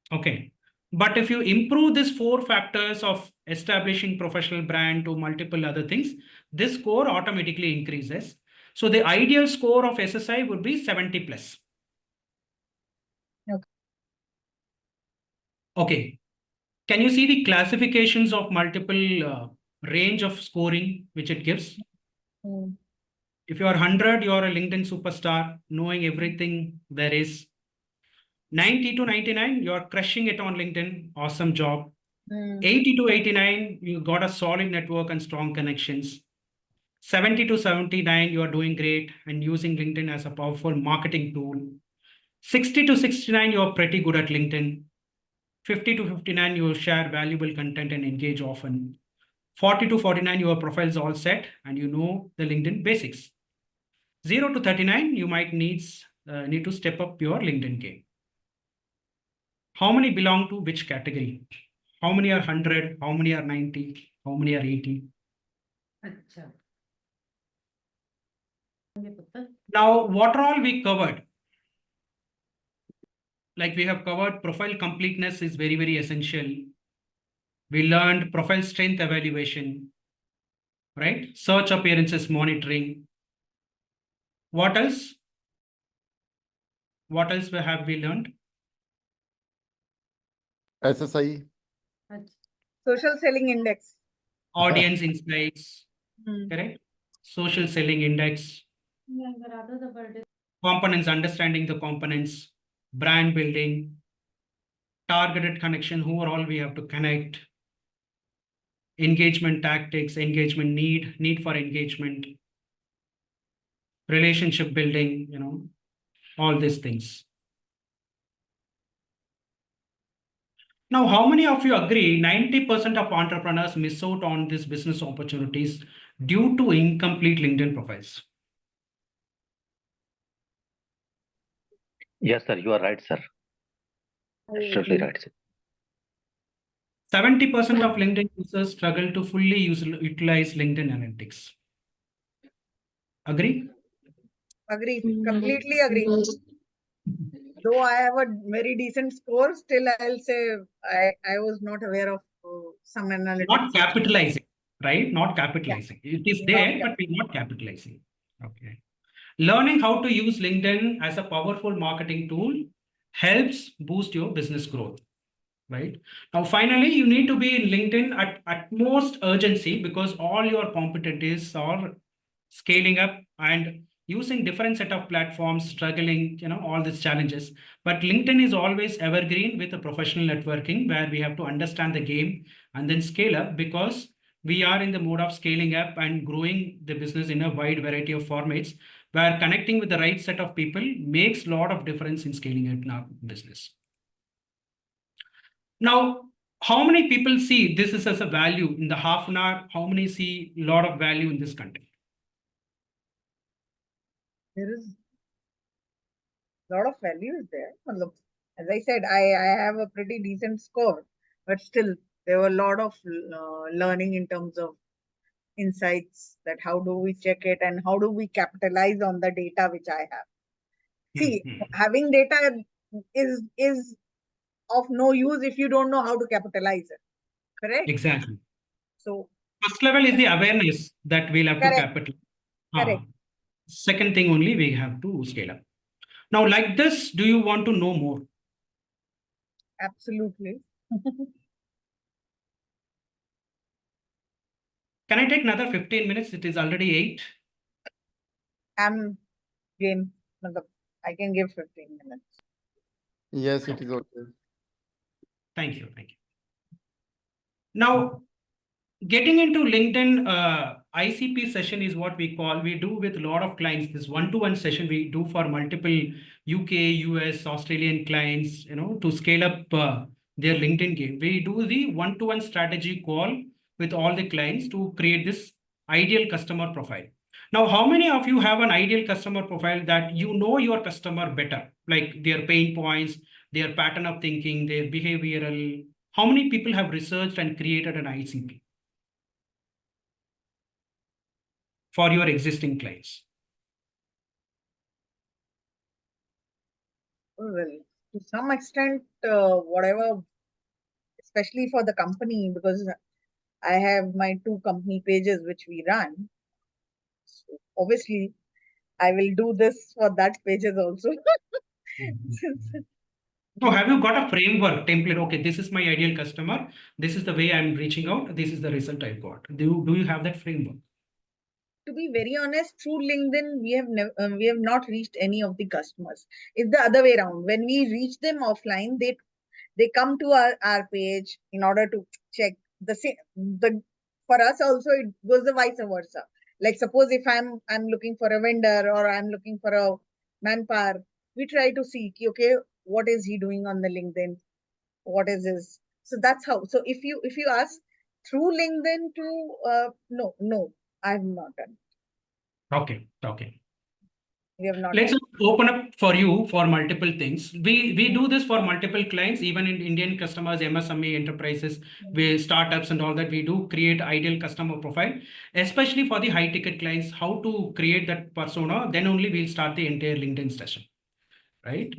[SPEAKER 1] Okay. But if you improve these 4 factors of establishing professional brand to multiple other things, this score automatically increases. So the ideal score of SSI would be 70 plus. Okay. Can you see the classifications of multiple range of scoring which it gives? If you are 100, you are a LinkedIn superstar, knowing everything there is. 90 to 99, you are crushing it on LinkedIn. Awesome job. 80 to 89, you got a solid network and strong connections. 70 to 79, you are doing great and using LinkedIn as a powerful marketing tool. 60 to 69, you are pretty good at LinkedIn. 50 to 59, you share valuable content and engage often. 40 to 49, your profile is all set and you know the LinkedIn basics. 0 to 39, you might need to step up your LinkedIn game. How many belong to which category? How many are 100? How many are 90? How many are 80? Now, what all we covered? Like we have covered profile completeness is very, very essential. We learned profile strength evaluation, right? Search appearances monitoring, What else? What else have we learned?
[SPEAKER 4] SSI.
[SPEAKER 2] Social selling index.
[SPEAKER 1] Audience insights,
[SPEAKER 2] Hmm.
[SPEAKER 1] correct? Social selling index, components, understanding the components, brand building, targeted connection, who are all we have to connect, engagement tactics, engagement need for engagement, relationship building, all these things. Now, how many of you agree 90% of entrepreneurs miss out on these business opportunities due to incomplete LinkedIn profiles?
[SPEAKER 5] Yes, sir. You are right, sir. Absolutely right, sir.
[SPEAKER 1] 70% of LinkedIn users struggle to fully utilize LinkedIn analytics. Agree?
[SPEAKER 2] Agree. Completely agree. Though I have a very decent score, still I'll say I was not aware of some analytics.
[SPEAKER 1] Not capitalizing, right? Not capitalizing. It is there,
[SPEAKER 2] Not
[SPEAKER 1] but we're not capitalizing. Okay. Learning how to use LinkedIn as a powerful marketing tool helps boost your business growth, right? Now, finally, you need to be in LinkedIn at most urgency because all your competitors are scaling up and using different set of platforms, struggling, all these challenges. But LinkedIn is always evergreen with a professional networking where we have to understand the game and then scale up because we are in the mode of scaling up and growing the business in a wide variety of formats where connecting with the right set of people makes a lot of difference in scaling it in our business. Now, how many people see this is as a value in the half an hour? How many see a lot of value in this content?
[SPEAKER 2] There is a lot of values there. As I said, I have a pretty decent score, but still there were a lot of learning in terms of insights, that how do we check it and how do we capitalize on the data which I have. See, having data is of no use if you don't know how to capitalize it. Correct?
[SPEAKER 1] Exactly.
[SPEAKER 2] So
[SPEAKER 1] First level is the awareness that we'll have to
[SPEAKER 2] correct.
[SPEAKER 1] capital.
[SPEAKER 2] Correct.
[SPEAKER 1] Second thing only we have to scale up. Now, like this, do you want to know more?
[SPEAKER 2] Absolutely.
[SPEAKER 1] Can I take another 15 minutes? It is already 8.
[SPEAKER 2] I'm game. I can give 15 minutes.
[SPEAKER 4] Yes, it is okay.
[SPEAKER 1] Thank you. Thank you. Now, getting into LinkedIn ICP session is what we do with a lot of clients. This one-to-one session we do for multiple UK, US, Australian clients, to scale up their LinkedIn game. We do the one-to-one strategy call with all the clients to create this ideal customer profile. Now, how many of you have an ideal customer profile that you know your customer better, like their pain points, their pattern of thinking, their behavioral? How many people have researched and created an ICP for your existing clients?
[SPEAKER 2] Well, to some extent, whatever, especially for the company, because I have my 2 company pages which we run. So obviously, I will do this for that pages also.
[SPEAKER 1] So have you got a framework template? Okay, this is my ideal customer. This is the way I'm reaching out. This is the result I got. Do you have that framework?
[SPEAKER 2] To be very honest, through LinkedIn, we have not reached any of the customers. It's the other way around. When we reach them offline, they come to our page in order to check the same. For us also it goes the vice versa. Like suppose if I'm looking for a vendor or I'm looking for a manpower, we try to see, okay, what is he doing on the LinkedIn? What is his? So that's how. So if you ask through LinkedIn to no, I've not done.
[SPEAKER 1] Okay.
[SPEAKER 2] We have not
[SPEAKER 1] Let's
[SPEAKER 2] done.
[SPEAKER 1] open up for you for multiple things. We do this for multiple clients, even in Indian customers, MSME enterprises, we startups and all that. We do create ideal customer profile, especially for the high ticket clients. How to create that persona? Then only we'll start the entire LinkedIn session, right?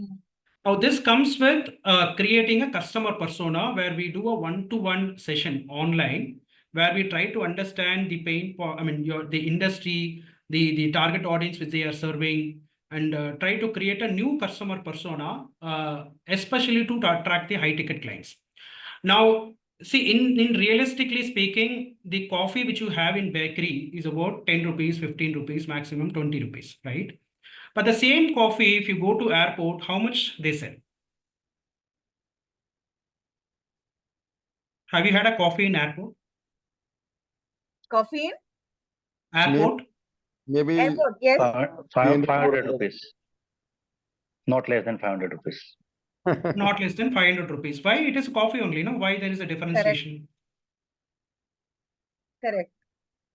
[SPEAKER 1] Now, this comes with creating a customer persona where we do a one-to-one session online where we try to understand the the industry, the target audience which they are serving, and try to create a new customer persona, especially to attract the high ticket clients. Now, see, in realistically speaking, the coffee which you have in bakery is about 10 rupees, 15 rupees, maximum 20 rupees, right? But the same coffee, if you go to airport, how much they sell? Have you had a coffee in airport?
[SPEAKER 2] Coffee in
[SPEAKER 1] Airport?
[SPEAKER 4] Maybe
[SPEAKER 2] airport, yes.
[SPEAKER 5] 500 rupees. Not less than 500 rupees.
[SPEAKER 1] Not less than 500 rupees. Why? It is coffee only, no? Why there is a differentiation?
[SPEAKER 2] Correct.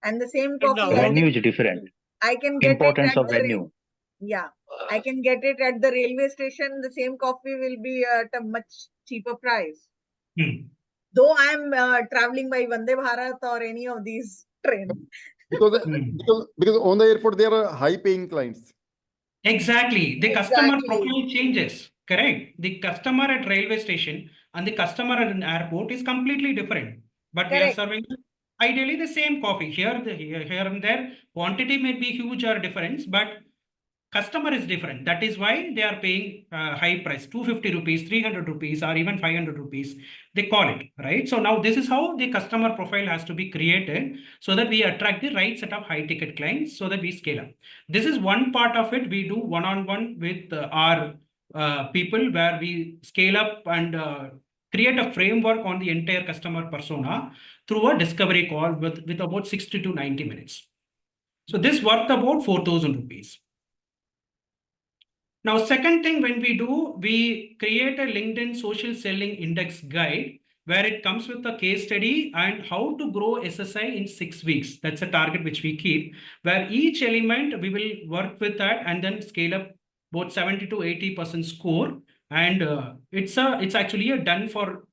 [SPEAKER 2] And the same
[SPEAKER 3] In
[SPEAKER 2] coffee
[SPEAKER 5] Venue is different.
[SPEAKER 2] I can get
[SPEAKER 5] Importance
[SPEAKER 2] it at
[SPEAKER 5] of
[SPEAKER 2] the
[SPEAKER 5] venue.
[SPEAKER 2] yeah, I can get it at the railway station. The same coffee will be at a much cheaper price.
[SPEAKER 1] Hmm.
[SPEAKER 2] Though I'm traveling by Vande Bharat or any of these trains.
[SPEAKER 4] because,
[SPEAKER 1] Hmm.
[SPEAKER 4] because on the airport there are high paying clients.
[SPEAKER 1] Exactly. The customer
[SPEAKER 2] Exactly.
[SPEAKER 1] profile changes. Correct. The customer at railway station and the customer at an airport is completely different. But we are
[SPEAKER 2] Correct.
[SPEAKER 1] serving ideally the same coffee. Here and there, quantity may be huge or difference, but customer is different. That is why they are paying high price, 250 rupees, 300 rupees, or even 500 rupees. They call it, right? So now this is how the customer profile has to be created so that we attract the right set of high ticket clients so that we scale up. This is one part of it. We do one-on-one with our people where we scale up and create a framework on the entire customer persona through a discovery call with about 60 to 90 minutes. So this worked about 4,000 rupees. Now, second thing when we do, we create a LinkedIn social selling index guide where it comes with a case study and how to grow SSI in 6 weeks. That's a target which we keep, where each element we will work with that and then scale up both 70 to 80% score. And it's actually a done for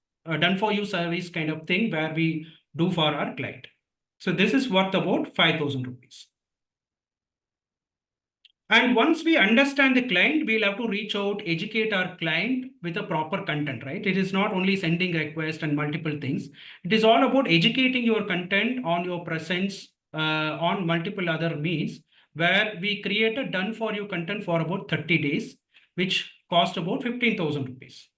[SPEAKER 1] you service kind of thing where we do for our client. So this is worth about 5,000 rupees. And once we understand the client, we'll have to reach out, educate our client with a proper content, right? It is not only sending requests and multiple things. It is all about educating your content on your presence on multiple other means, where we create a done for you content for about 30 days, which cost about 15,000 rupees.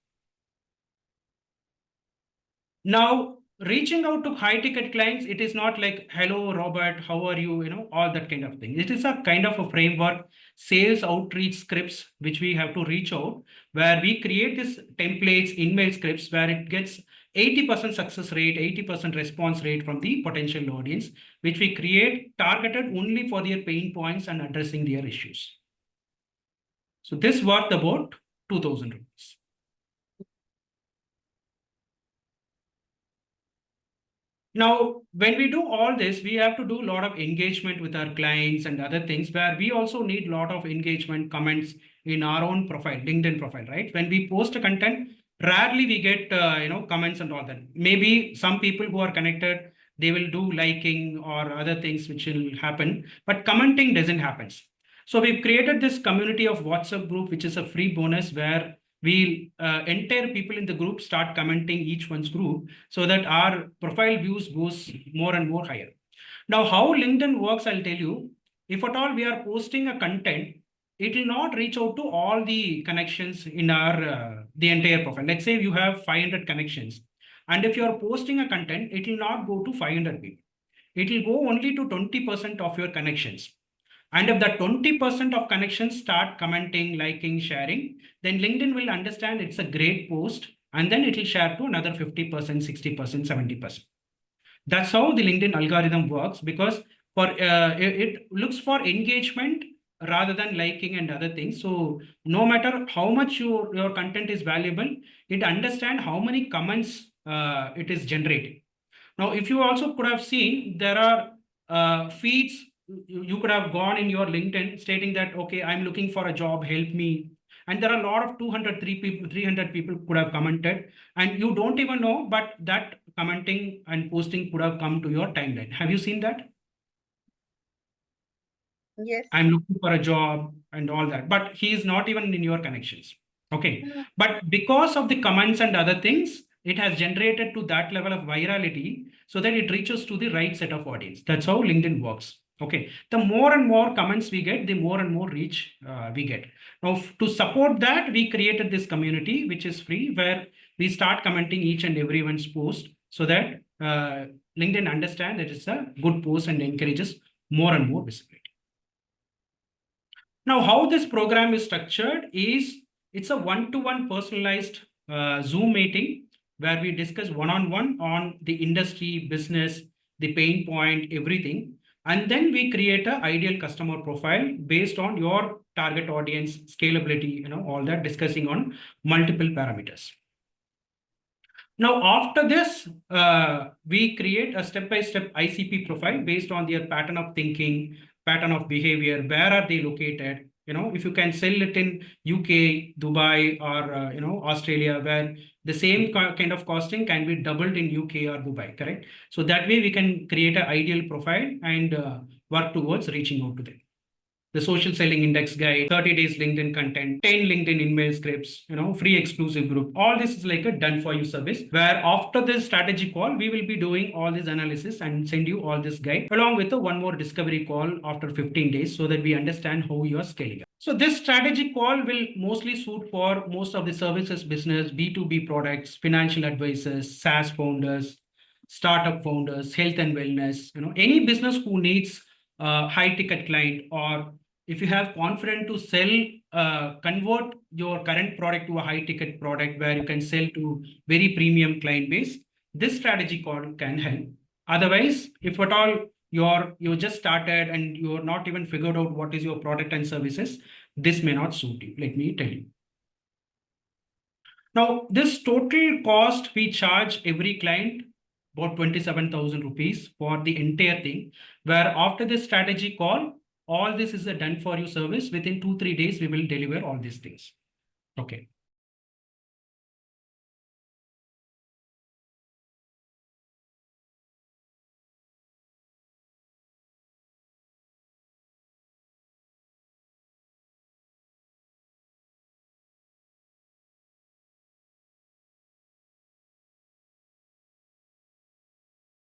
[SPEAKER 1] Now, reaching out to high ticket clients, it is not like, hello, Robert, how are you? All that kind of thing. It is a kind of a framework, sales outreach scripts, which we have to reach out, where we create this templates, email scripts, where it gets 80% success rate, 80% response rate from the potential audience, which we create targeted only for their pain points and addressing their issues. So this worth about 2,000 rupees. Now, when we do all this, we have to do a lot of engagement with our clients and other things where we also need a lot of engagement comments in our own profile, LinkedIn profile, right? When we post a content, rarely we get, comments and all that. Maybe some people who are connected, they will do liking or other things which will happen, but commenting doesn't happen. So we've created this community of WhatsApp group, which is a free bonus where entire people in the group start commenting each one's group so that our profile views goes more and more higher. Now, how LinkedIn works, I'll tell you. If at all we are posting a content, it will not reach out to all the connections in our the entire profile. Let's say you have 500 connections, and if you are posting a content, it will not go to 500 people. It will go only to 20% of your connections. And if that 20% of connections start commenting, liking, sharing, then LinkedIn will understand it's a great post and then it will share to another 50%, 60%, 70%. That's how the LinkedIn algorithm works because it looks for engagement rather than liking and other things. So no matter how much your content is valuable, it understands how many comments it is generating. Now, if you also could have seen, there are feeds you could have gone in your LinkedIn stating that, okay, I'm looking for a job, help me. And there are a lot of 300 people could have commented and you don't even know, but that commenting and posting could have come to your timeline. Have you seen that?
[SPEAKER 2] Yes.
[SPEAKER 1] I'm looking for a job and all that, but he is not even in your connections. Okay. But because of the comments and other things, it has generated to that level of virality so that it reaches to the right set of audience. That's how LinkedIn works. Okay, the more and more comments we get, the more and more reach we get. Now, to support that, we created this community, which is free, where we start commenting each and everyone's post so that LinkedIn understand that it's a good post and encourages more and more visibility. Now, how this program is structured is it's a one-to-one personalized Zoom meeting where we discuss one-on-one on the industry, business, the pain point, everything. And then we create an ideal customer profile based on your target audience, scalability, all that, discussing on multiple parameters. Now, after this, we create a step-by-step ICP profile based on their pattern of thinking, pattern of behavior, where are they located? If you can sell it in UK, Dubai, or Australia, where the same kind of costing can be doubled in UK or Dubai, correct? So that way we can create an ideal profile and work towards reaching out to them. The social selling index guide, 30 days LinkedIn content, 10 LinkedIn email scripts, free exclusive group. All this is like a done for you service where after this strategy call, we will be doing all this analysis and send you all this guide along with one more discovery call after 15 days so that we understand how you are scaling up. So this strategy call will mostly suit for most of the services business, B2B products, financial advisors, SaaS founders, startup founders, health and wellness, any business who needs high ticket client, or if you have confidence to sell, convert your current product to a high ticket product where you can sell to very premium client base, this strategy call can help. Otherwise, if at all you just started and you're not even figured out what is your product and services, this may not suit you. Let me tell you. Now, this total cost we charge every client about 27,000 rupees for the entire thing, where after this strategy call, all this is a done for you service. Within 2-3 days, we will deliver all these things. Okay.